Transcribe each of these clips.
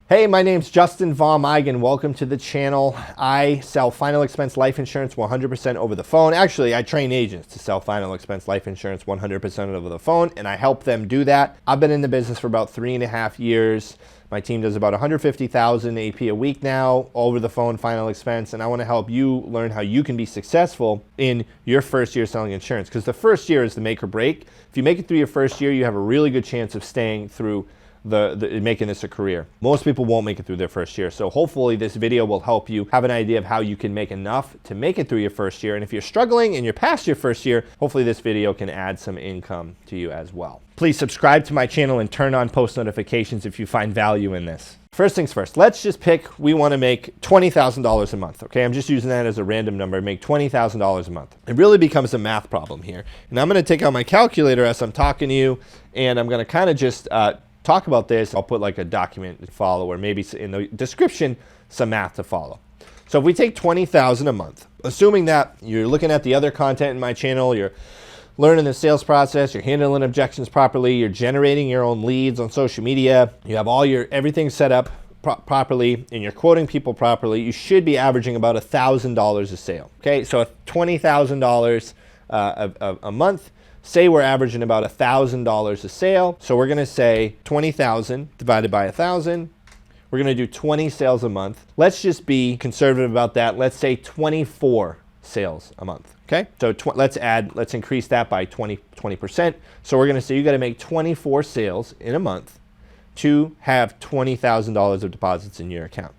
Hey, my name's Justin Von Eigen. Welcome to the channel. I sell final expense life insurance 100% over the phone. Actually, I train agents to sell final expense life insurance 100% over the phone, and I help them do that. I've been in the business for about 3.5 years. My team does about 150,000 AP a week now over the phone final expense, and I want to help you learn how you can be successful in your first year selling insurance, because the first year is the make or break. If you make it through your first year, you have a really good chance of staying through making this a career. Most people won't make it through their first year. So hopefully this video will help you have an idea of how you can make enough to make it through your first year. And if you're struggling and you're past your first year, hopefully this video can add some income to you as well. Please subscribe to my channel and turn on post notifications if you find value in this. First things first, let's just pick, we want to make $20,000 a month, okay? I'm just using that as a random number, make $20,000 a month. It really becomes a math problem here. And I'm going to take out my calculator as I'm talking to you, and I'm going to kind of just talk about this. I'll put like a document to follow, or maybe in the description, some math to follow. So if we take $20,000 a month, assuming that you're looking at the other content in my channel, you're learning the sales process, you're handling objections properly, you're generating your own leads on social media, you have all your everything set up properly, and you're quoting people properly, you should be averaging about $1,000 a sale. Okay, so $20,000 a month. Say we're averaging about $1,000 a sale. So we're going to say 20,000 divided by 1,000. We're going to do 20 sales a month. Let's just be conservative about that. Let's say 24 sales a month. Okay. So let's increase that by 20%. So we're going to say you got to make 24 sales in a month to have $20,000 of deposits in your account.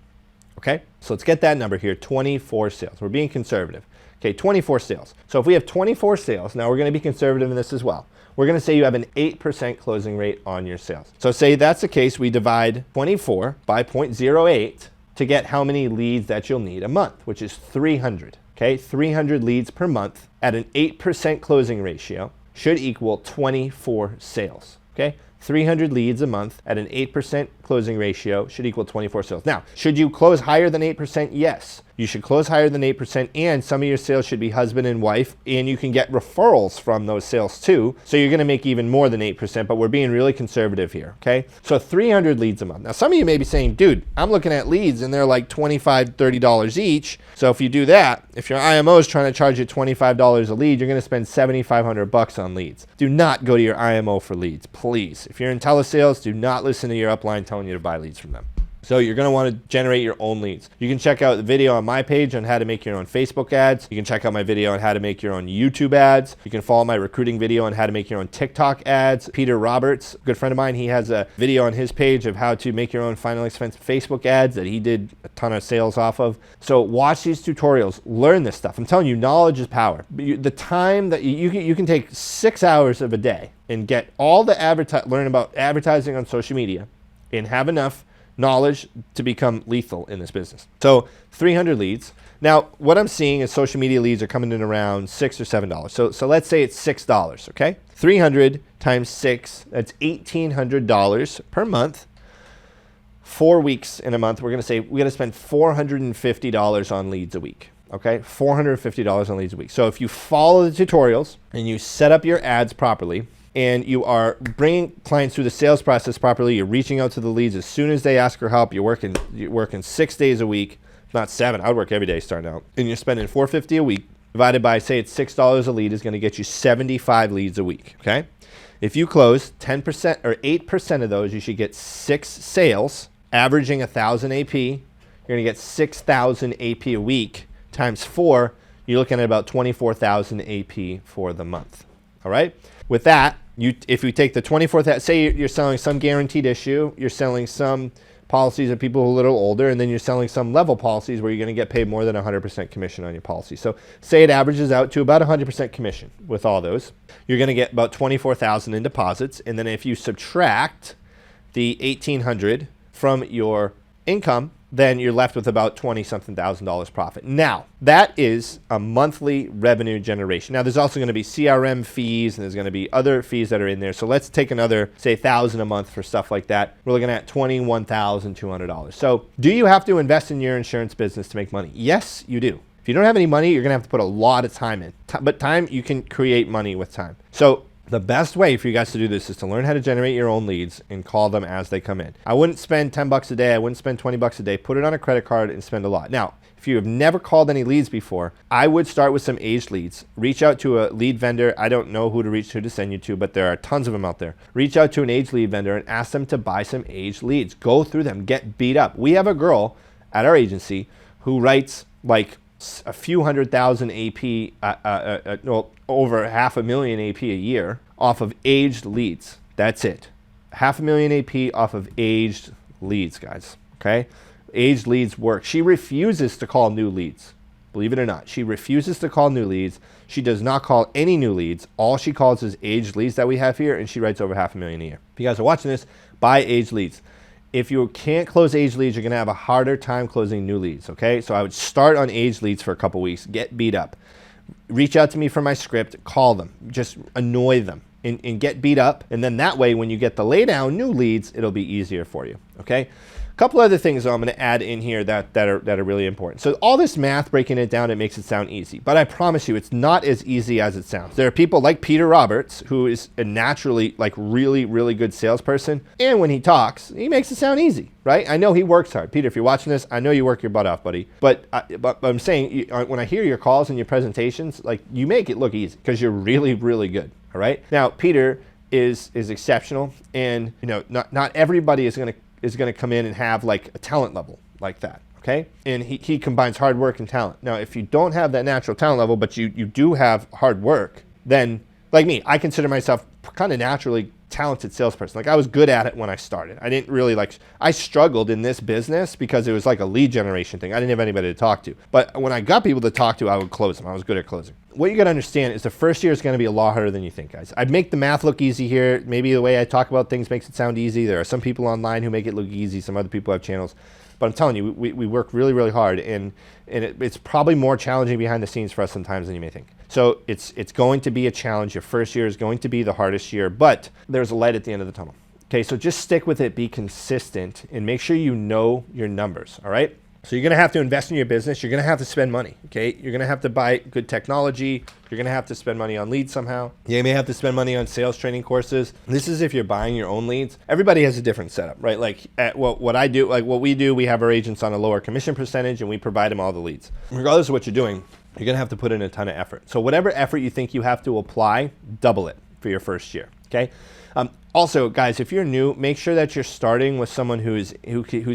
Okay. So let's get that number here. 24 sales. We're being conservative. Okay, 24 sales. So if we have 24 sales, now we're going to be conservative in this as well. We're going to say you have an 8% closing rate on your sales. So say that's the case, we divide 24 by 0.08 to get how many leads that you'll need a month, which is 300. Okay, 300 leads per month at an 8% closing ratio should equal 24 sales. Okay, 300 leads a month at an 8% closing ratio should equal 24 sales. Now, should you close higher than 8%? Yes. You should close higher than 8%, and some of your sales should be husband and wife, and you can get referrals from those sales too. So you're going to make even more than 8%, but we're being really conservative here, okay? So 300 leads a month. Now, some of you may be saying, dude, I'm looking at leads and they're like $25, $30 each. So if you do that, if your IMO is trying to charge you $25 a lead, you're going to spend $7,500 on leads. Do not go to your IMO for leads, please. If you're in telesales, do not listen to your upline telling you to buy leads from them. So you're going to want to generate your own leads. You can check out the video on my page on how to make your own Facebook ads. You can check out my video on how to make your own YouTube ads. You can follow my recruiting video on how to make your own TikTok ads. Peter Roberts, a good friend of mine, he has a video on his page of how to make your own final expense Facebook ads that he did a ton of sales off of. So watch these tutorials, learn this stuff. I'm telling you, knowledge is power. The time that you can take 6 hours of a day and get all the learn about advertising on social media and have enough knowledge to become lethal in this business. So 300 leads. Now, what I'm seeing is social media leads are coming in around $6 or $7. So let's say it's $6, okay? 300 times 6, that's $1,800 per month. 4 weeks in a month, we're going to say we got to spend $450 on leads a week. Okay, $450 on leads a week. So if you follow the tutorials and you set up your ads properly, and you are bringing clients through the sales process properly, you're reaching out to the leads as soon as they ask for help, you're working 6 days a week, not 7, I would work every day starting out, and you're spending $450 a week, divided by, say it's $6 a lead, is going to get you 75 leads a week, okay? If you close 10% or 8% of those, you should get 6 sales, averaging 1,000 AP, you're going to get 6,000 AP a week, times 4, you're looking at about 24,000 AP for the month, all right? With that, if you take the 24,000, say you're selling some guaranteed issue, you're selling some policies of people who are a little older, and then you're selling some level policies where you're going to get paid more than 100% commission on your policy. So say it averages out to about 100% commission with all those. You're going to get about 24,000 in deposits, and then if you subtract the 1,800 from your income, then you're left with about $20-something thousand profit. Now, that is a monthly revenue generation. Now, there's also going to be CRM fees, and there's going to be other fees that are in there. So let's take another, say, $1,000 a month for stuff like that. We're looking at $21,200. So do you have to invest in your insurance business to make money? Yes, you do. If you don't have any money, you're going to have to put a lot of time in. But time, you can create money with time. So The best way for you guys to do this is to learn how to generate your own leads and call them as they come in. I wouldn't spend 10 bucks a day. I wouldn't spend 20 bucks a day. Put it on a credit card and spend a lot. Now, if you have never called any leads before, I would start with some aged leads. Reach out to a lead vendor. I don't know who to reach to send you to, but there are tons of them out there. Reach out to an aged lead vendor and ask them to buy some aged leads. Go through them. Get beat up. We have a girl at our agency who writes like a few $100,000 AP, over $500,000 AP a year off of aged leads. That's it. $500,000 AP off of aged leads, guys. Okay? Aged leads work. She refuses to call new leads. Believe it or not, she refuses to call new leads. She does not call any new leads. All she calls is aged leads that we have here, and she writes over $500,000 a year. If you guys are watching this, buy aged leads. If you can't close aged leads, you're going to have a harder time closing new leads, okay? So I would start on aged leads for a couple weeks, get beat up. Reach out to me for my script, call them, just annoy them and get beat up. And then that way, when you get the lay down new leads, it'll be easier for you, okay? A couple other things I'm going to add in here that are really important. So all this math, breaking it down, it makes it sound easy. But I promise you, it's not as easy as it sounds. There are people like Peter Roberts, who is a naturally like really, really good salesperson. And when he talks, he makes it sound easy, right? I know he works hard. Peter, if you're watching this, I know you work your butt off, buddy. But I'm saying, when I hear your calls and your presentations, like you make it look easy because you're really, really good, all right? Now, Peter is exceptional. And not everybody is going to come in and have like a talent level like that, okay? And he combines hard work and talent. Now, if you don't have that natural talent level, but you do have hard work, then like me, I consider myself kind of naturally talented salesperson. Like I was good at it when I started. I didn't really I struggled in this business because it was like a lead generation thing. I didn't have anybody to talk to. But when I got people to talk to, I would close them. I was good at closing. What you got to understand is the first year is going to be a lot harder than you think, guys. I make the math look easy here. Maybe the way I talk about things makes it sound easy. There are some people online who make it look easy. Some other people have channels. But I'm telling you, we work really, really hard. And it's probably more challenging behind the scenes for us sometimes than you may think. So it's going to be a challenge. Your first year is going to be the hardest year, but there's a light at the end of the tunnel. Okay, so just stick with it, be consistent, and make sure you know your numbers, all right? So you're going to have to invest in your business. You're going to have to spend money, okay? You're going to have to buy good technology. You're going to have to spend money on leads somehow. You may have to spend money on sales training courses. This is if you're buying your own leads. Everybody has a different setup, right? Like what we do, we have our agents on a lower commission percentage, and we provide them all the leads. Regardless of what you're doing, you're going to have to put in a ton of effort. So whatever effort you think you have to apply, double it for your first year, okay? Also, guys, if you're new, make sure that you're starting with someone who's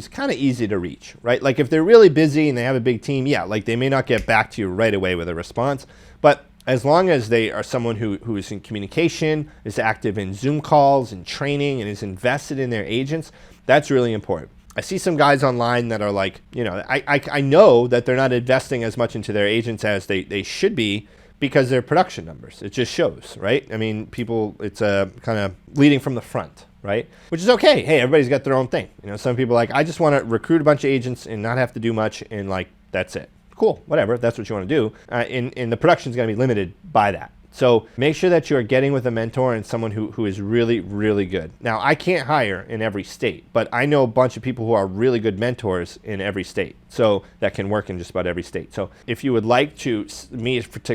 kind of easy to reach, right? Like if they're really busy and they have a big team, yeah, like they may not get back to you right away with a response, but as long as they are someone who is in communication, is active in Zoom calls and training, and is invested in their agents, that's really important. I see some guys online that are like, I know that they're not investing as much into their agents as they should be because their production numbers, it just shows, right? I mean, people, it's kind of leading from the front, right? Which is okay. Hey, everybody's got their own thing. Some people are like, I just want to recruit a bunch of agents and not have to do much, and like, that's it. Cool, whatever, if that's what you want to do. And the production is going to be limited by that. So make sure that you are getting with a mentor and someone who is really, really good. Now, I can't hire in every state, but I know a bunch of people who are really good mentors in every state. So that can work in just about every state. So if you would like to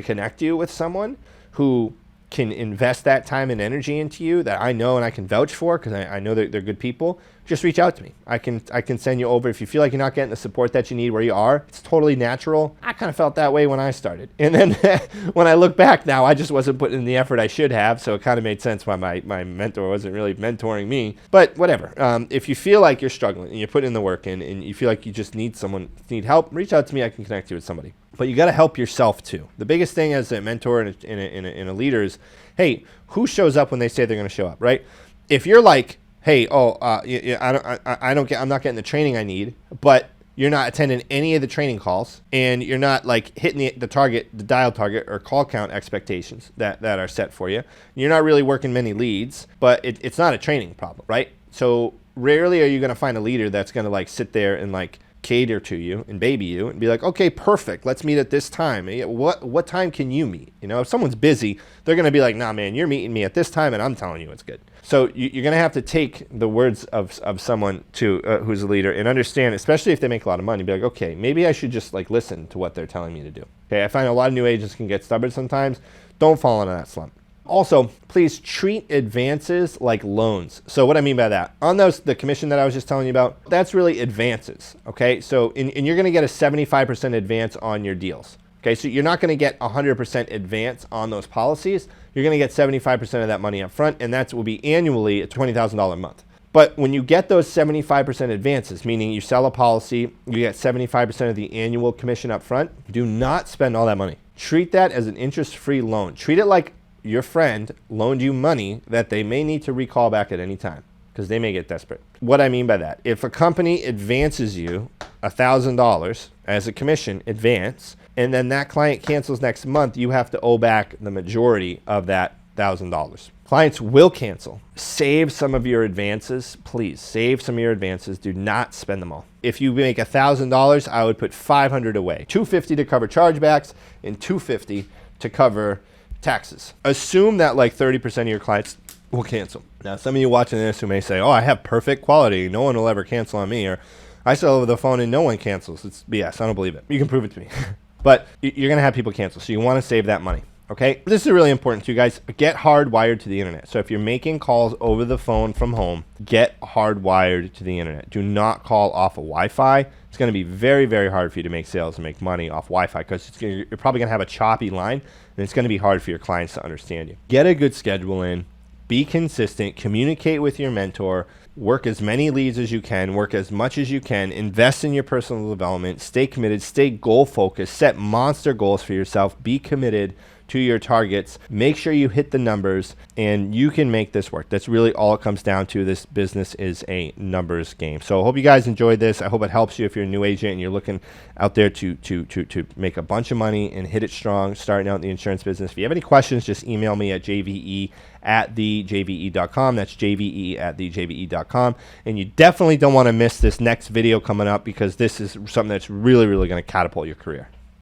connect you with someone who can invest that time and energy into you that I know and I can vouch for because I know that they're good people, just reach out to me. I can send you over. If you feel like you're not getting the support that you need where you are, it's totally natural. I kind of felt that way when I started. And then when I look back now, I just wasn't putting in the effort I should have. So it kind of made sense why my mentor wasn't really mentoring me. But whatever. If you feel like you're struggling and you're putting the work in and you feel like you just need help, reach out to me. I can connect you with somebody. But you got to help yourself too. The biggest thing as a mentor and a leader is, hey, who shows up when they say they're going to show up, right? If you're like, hey, I'm not getting the training I need, but you're not attending any of the training calls, and you're not like hitting the dial target or call count expectations that are set for you. You're not really working many leads, but it's not a training problem, right? So rarely are you going to find a leader that's going to like sit there and like cater to you and baby you and be like, okay, perfect, let's meet at this time. What time can you meet? If someone's busy, they're going to be like, nah, man, you're meeting me at this time and I'm telling you it's good. So you're going to have to take the words of someone who's a leader and understand, especially if they make a lot of money, be like, okay, maybe I should just like listen to what they're telling me to do. Okay, I find a lot of new agents can get stubborn sometimes. Don't fall into that slump. Also, please treat advances like loans. So what I mean by that, on the commission that I was just telling you about, that's really advances, okay? So, and you're gonna get a 75% advance on your deals. Okay, so you're not gonna get 100% advance on those policies. You're gonna get 75% of that money up front, and that will be annually at $20,000 a month. But when you get those 75% advances, meaning you sell a policy, you get 75% of the annual commission up front, do not spend all that money. Treat that as an interest-free loan. Treat it like your friend loaned you money that they may need to recall back at any time because they may get desperate. What I mean by that, if a company advances you $1,000 as a commission advance, and then that client cancels next month, you have to owe back the majority of that $1,000. Clients will cancel. Save some of your advances, please. Save some of your advances. Do not spend them all. If you make $1,000, I would put $500 away. $250 to cover chargebacks and $250 to cover taxes. Assume that like 30% of your clients will cancel. Now, some of you watching this who may say, oh, I have perfect quality. No one will ever cancel on me. Or I sell over the phone and no one cancels. It's BS. I don't believe it. You can prove it to me. But you're going to have people cancel. So you want to save that money. Okay, this is really important to you guys. Get hardwired to the internet. So if you're making calls over the phone from home, get hardwired to the internet. Do not call off of Wi-Fi. It's going to be very, very hard for you to make sales and make money off Wi-Fi because you're probably going to have a choppy line, and it's going to be hard for your clients to understand you. Get a good schedule in. Be consistent. Communicate with your mentor. Work as many leads as you can. Work as much as you can. Invest in your personal development. Stay committed. Stay goal focused. Set monster goals for yourself. Be committed to your targets. Make sure you hit the numbers, and you can make this work. That's really all it comes down to. This business is a numbers game. So I hope you guys enjoyed this. I hope it helps you if you're a new agent and you're looking out there to make a bunch of money and hit it strong starting out in the insurance business. If you have any questions, just email me at jve@thejve.com. That's jve@thejve.com. And you definitely don't want to miss this next video coming up because this is something that's really, really going to catapult your career.